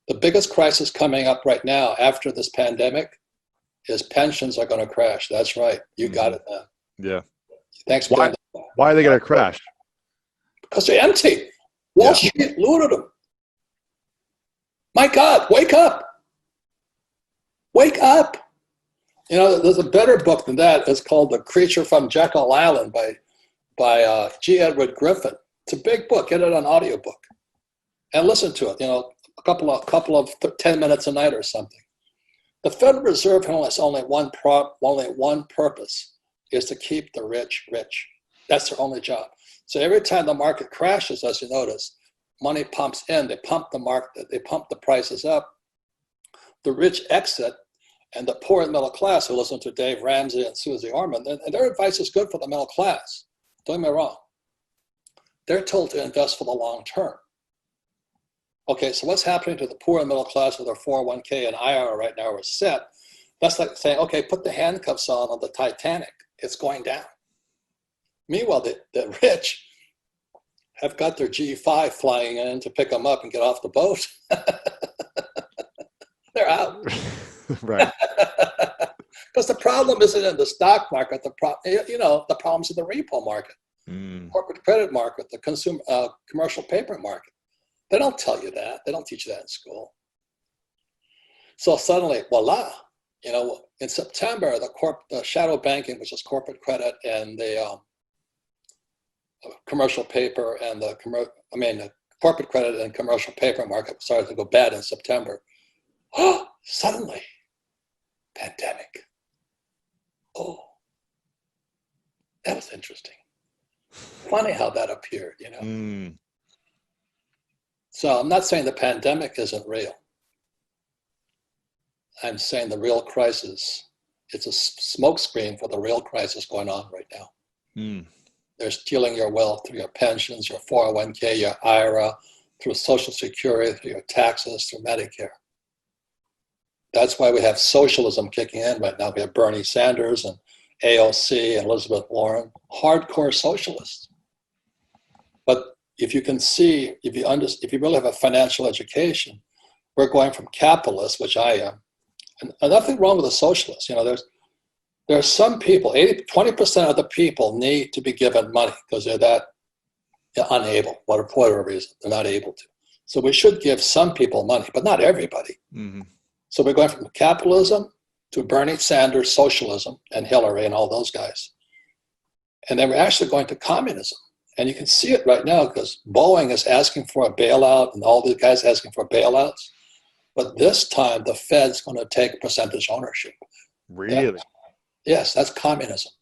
The biggest crisis coming up right now after this pandemic is pensions are going to crash. That's right. You got it, man. Yeah. Thanks for that. Why are they going to crash? Because they're empty. Wall Street looted them. My God, wake up. Wake up. You know, there's a better book than that. It's called The Creature from Jekyll Island by G. Edward Griffin. It's a big book. Get it on audiobook and listen to it. You know, a couple of 10 minutes a night or something. The Federal Reserve has only one purpose, is to keep the rich rich. That's their only job. So every time the market crashes, as you notice, money pumps in. They pump the market. They pump the prices up. The rich exit, and the poor and middle class who listen to Dave Ramsey and Susie Orman, and their advice is good for the middle class. Don't get me wrong. They're told to invest for the long term. Okay, so what's happening to the poor and middle class with their 401k and IRA right now are set? That's like saying, okay, put the handcuffs on the Titanic. It's going down. Meanwhile, the rich have got their G5 flying in to pick them up and get off the boat. They're out. Right. Because the problem isn't in the stock market. The problem's in the repo market, corporate credit market, the consumer commercial paper market. They don't tell you that. They don't teach you that in school. So suddenly, voila! You know, in September, the shadow banking, which is corporate credit and the commercial paper and the corporate credit and commercial paper market started to go bad in September. Oh, suddenly, pandemic. Oh, that was interesting. Funny how that appeared, you know. So I'm not saying the pandemic isn't real. I'm saying the real crisis, it's a smokescreen for the real crisis going on right now. They're stealing your wealth through your pensions, your 401k, your IRA, through Social Security, through your taxes, through Medicare. That's why we have socialism kicking in right now. We have Bernie Sanders and AOC and Elizabeth Warren, hardcore socialists. But if you can see, if you really have a financial education, we're going from capitalists, which I am, and nothing wrong with a socialist. You know, there are some people, 20% of the people need to be given money because they're unable, for whatever reason, they're not able to. So we should give some people money, but not everybody. So we're going from capitalism to Bernie Sanders socialism and Hillary and all those guys. And then we're actually going to communism. And you can see it right now because Boeing is asking for a bailout and all these guys asking for bailouts. But this time the Fed's going to take percentage ownership. Really? Yes, that's communism,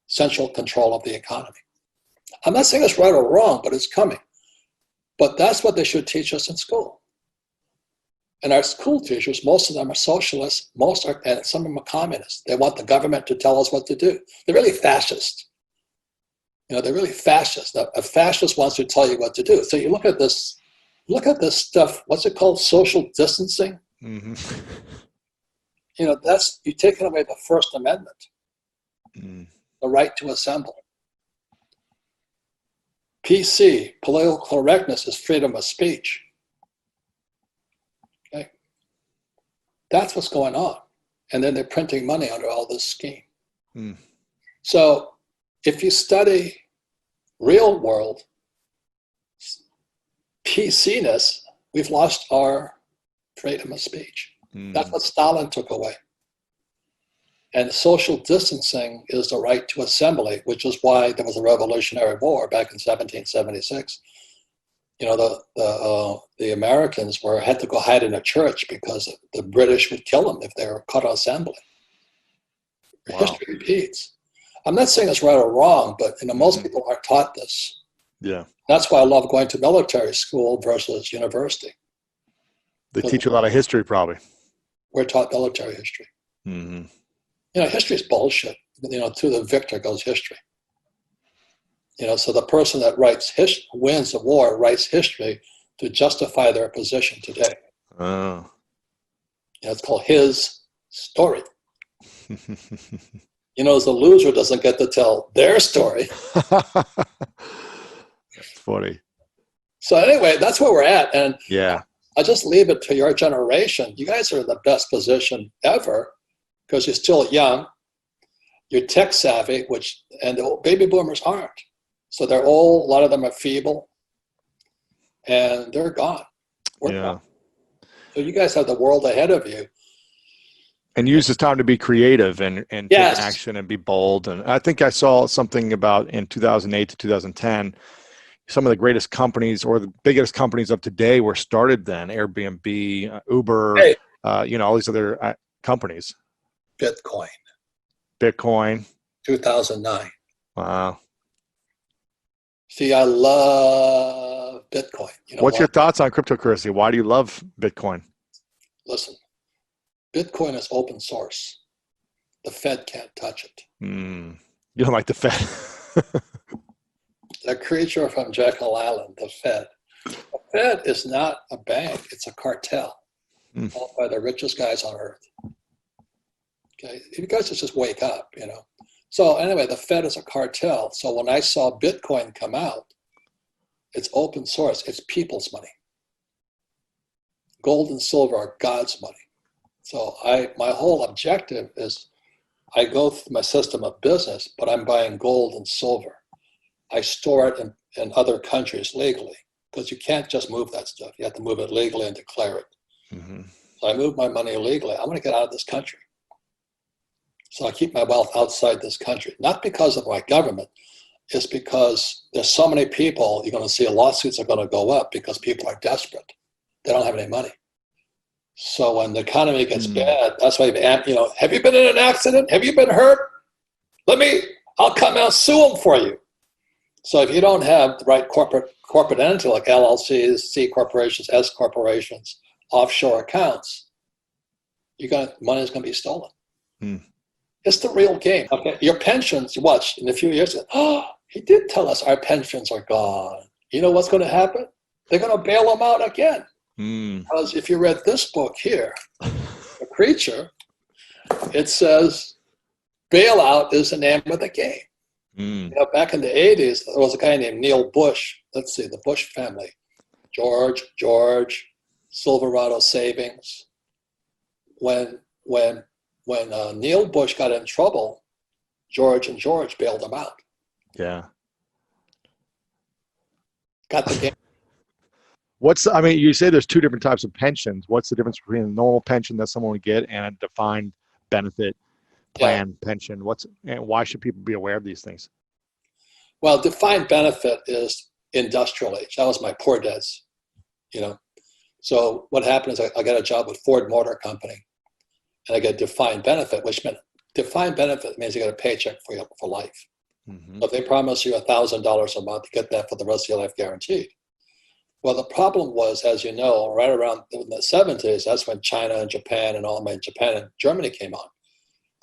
central control of the economy. I'm not saying it's right or wrong, but it's coming. But that's what they should teach us in school. And our school teachers, most of them are socialists, and some of them are communists. They want the government to tell us what to do. They're really fascist. You know, they're really fascist. A fascist wants to tell you what to do. So you look at this stuff, what's it called? Social distancing. You know, you're taking away the First Amendment, the right to assemble. PC, political correctness, is freedom of speech. Okay? That's what's going on. And then they're printing money under all this scheme. So if you study real world PC-ness, we've lost our freedom of speech. That's what Stalin took away. And social distancing is the right to assembly, which is why there was a Revolutionary War back in 1776. You know, the Americans had to go hide in a church because the British would kill them if they were caught assembling. Wow. History repeats. I'm not saying it's right or wrong, but you know, most people aren't taught this. Yeah. That's why I love going to military school versus university. They teach you a lot of history, probably. We're taught military history. You know, history is bullshit. You know, to the victor goes history. You know, so the person that wins the war writes history to justify their position today. Oh. You know, it's called his story. You know, the loser doesn't get to tell their story. That's funny. So anyway, that's where we're at. And yeah, I just leave it to your generation. You guys are in the best position ever because you're still young. You're tech savvy, and the baby boomers aren't. So they're old. A lot of them are feeble, and they're gone. We're gone. So you guys have the world ahead of you. And use this time to be creative and take action and be bold. And I think I saw something about in 2008 to 2010, some of the greatest companies or the biggest companies of today were started then. Airbnb, Uber, all these other companies. Bitcoin. 2009. Wow. See, I love Bitcoin. What's your thoughts on cryptocurrency? Why do you love Bitcoin? Listen, Bitcoin is open source. The Fed can't touch it. You don't like the Fed? The creature from Jekyll Island, the Fed. The Fed is not a bank. It's a cartel owned by the richest guys on earth. Okay, you guys just wake up, So anyway, the Fed is a cartel. So when I saw Bitcoin come out, it's open source. It's people's money. Gold and silver are God's money. So my whole objective is I go through my system of business, but I'm buying gold and silver. I store it in other countries legally because you can't just move that stuff. You have to move it legally and declare it. So I move my money illegally. I want to get out of this country. So I keep my wealth outside this country, not because of my government. It's because there's so many people, you're going to see lawsuits are going to go up because people are desperate. They don't have any money. So when the economy gets bad, that's why, have you been in an accident? Have you been hurt? I'll come out sue them for you. So if you don't have the right corporate entity like LLCs, C corporations, S corporations, offshore accounts, money's going to be stolen. It's the real game. Okay, your pensions. Watch in a few years. He did tell us our pensions are gone. You know what's going to happen? They're going to bail them out again. Because if you read this book here, The Creature, it says bailout is the name of the game. Back in the 80s, there was a guy named Neil Bush. Let's see, the Bush family. George, Silverado Savings. When Neil Bush got in trouble, George bailed him out. Yeah. Got the game. You say there's two different types of pensions. What's the difference between a normal pension that someone would get and a defined benefit plan pension? And why should people be aware of these things? Well, defined benefit is industrial age. That was my poor dad's, So what happened is I got a job with Ford Motor Company. And I get defined benefit, which meant defined benefit means you get a paycheck for life. So if they promise you $1,000 a month, you get that for the rest of your life guaranteed. Well, the problem was, as you know, right around in the 70s, that's when China and Japan and Germany came on.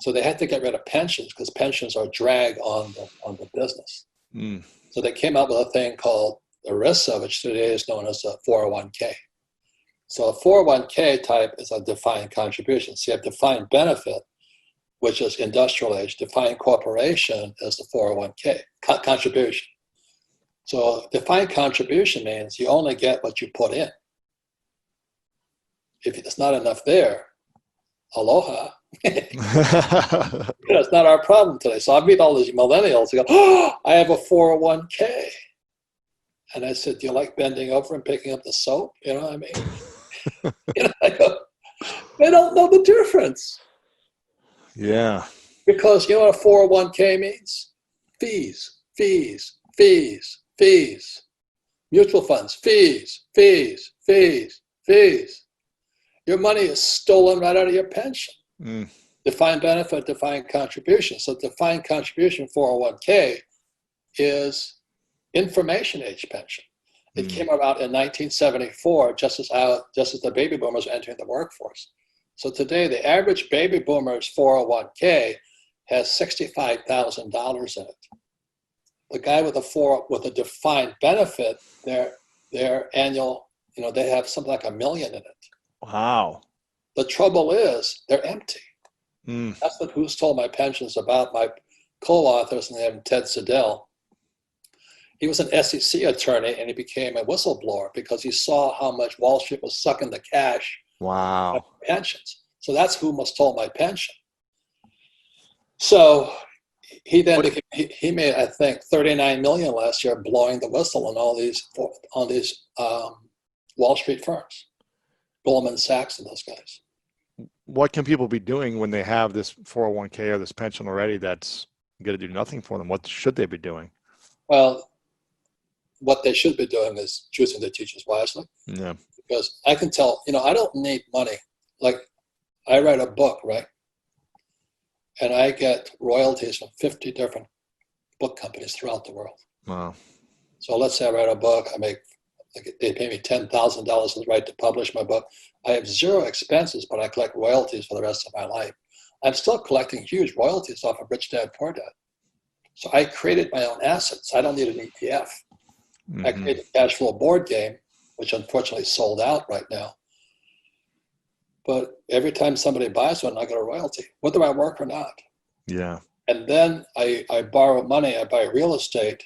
So they had to get rid of pensions because pensions are a drag on the business. So they came up with a thing called ERISA, which today is known as a 401k. So a 401k type is a defined contribution. So you have defined benefit, which is industrial age. Defined corporation is the 401k contribution. So defined contribution means you only get what you put in. If it's not enough there, aloha. It's not our problem today. So I meet all these millennials who go, I have a 401k. And I said, do you like bending over and picking up the soap? You know what I mean? I go, they don't know the difference. Yeah. Because you know what a 401k means? Fees. Mutual funds, fees. Your money is stolen right out of your pension. Defined benefit, defined contribution. So defined contribution 401k is information age pension. It came about in 1974, just as the baby boomers were entering the workforce. So today, the average baby boomer's 401k has $65,000 in it. The guy with a defined benefit, their annual, they have something like $1 million in it. Wow. The trouble is they're empty. That's what Who's Told My Pensions about. My co-authors, and they have Ted Siddell. He was an SEC attorney, and he became a whistleblower because he saw how much Wall Street was sucking the cash Wow. of pensions. So that's who stole my pension. So he then he made, I think, $39 million last year blowing the whistle on all these Wall Street firms, Goldman Sachs and those guys. What can people be doing when they have this 401k or this pension already that's going to do nothing for them? What should they be doing? Well, what they should be doing is choosing their teachers wisely. Yeah. Because I can tell, I don't need money. Like, I write a book, right? And I get royalties from 50 different book companies throughout the world. Wow. So let's say I write a book, they pay me $10,000 for the right to publish my book. I have zero expenses, but I collect royalties for the rest of my life. I'm still collecting huge royalties off of Rich Dad, Poor Dad. So I created my own assets. I don't need an ETF. I created the cash flow board game, which unfortunately sold out right now. But every time somebody buys one, I get a royalty, whether I work or not. Yeah. And then I borrow money, I buy real estate,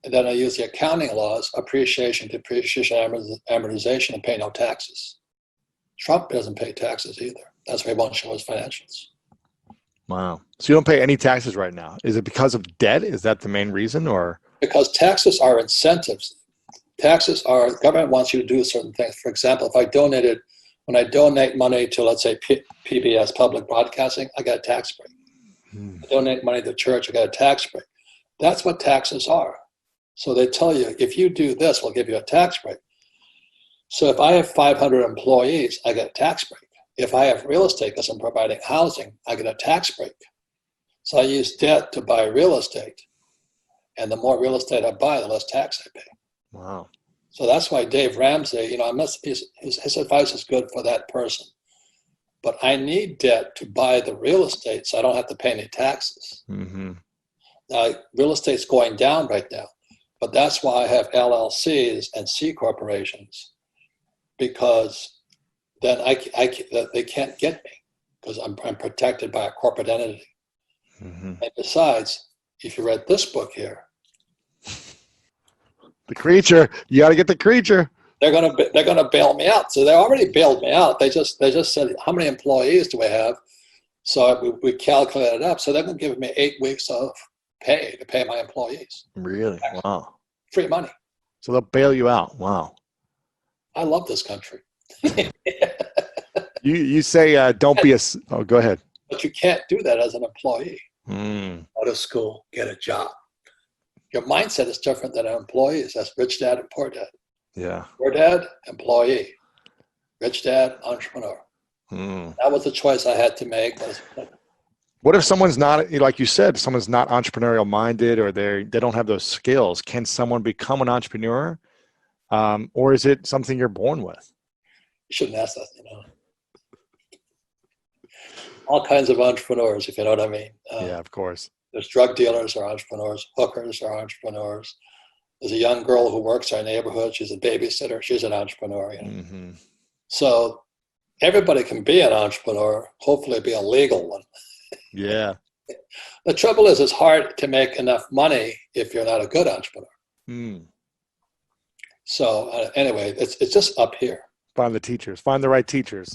and then I use the accounting laws, appreciation, depreciation, amortization, and pay no taxes. Trump doesn't pay taxes either. That's why he won't show his financials. Wow. So you don't pay any taxes right now. Is it because of debt? Is that the main reason, or? Because taxes are incentives. Taxes are, the government wants you to do certain things. For example, when I donate money to, let's say, PBS, public broadcasting, I got a tax break. I donate money to the church, I got a tax break. That's what taxes are. So they tell you, if you do this, we'll give you a tax break. So if I have 500 employees, I get a tax break. If I have real estate because I'm providing housing, I get a tax break. So I use debt to buy real estate. And the more real estate I buy, the less tax I pay. Wow. So that's why Dave Ramsey, his advice is good for that person. But I need debt to buy the real estate so I don't have to pay any taxes. Mm-hmm. Now, real estate's going down right now. But that's why I have LLCs and C corporations, because then they can't get me because I'm protected by a corporate entity. Mm-hmm. And besides, if you read this book here, the creature, you got to get the creature. They're gonna bail me out. So they already bailed me out. They just said, how many employees do we have? So we calculated it up. So they're gonna give me 8 weeks of pay to pay my employees. Really? Wow. Free money. So they'll bail you out. Wow. I love this country. You say don't be go ahead. But you can't do that as an employee. Go to school, get a job. Your mindset is different than an employee. That's Rich Dad and Poor Dad. Yeah. Poor Dad, employee. Rich Dad, entrepreneur. That was the choice I had to make. What if someone's not, like you said, someone's not entrepreneurial minded, or they don't have those skills? Can someone become an entrepreneur, or is it something you're born with? You shouldn't ask that. All kinds of entrepreneurs, if you know what I mean. Yeah, of course. There's drug dealers are entrepreneurs, hookers are entrepreneurs. There's a young girl who works in our neighborhood. She's a babysitter. She's an entrepreneur. Mm-hmm. So everybody can be an entrepreneur, hopefully be a legal one. Yeah. The trouble is it's hard to make enough money if you're not a good entrepreneur. So anyway, it's just up here. Find the teachers. Find the right teachers.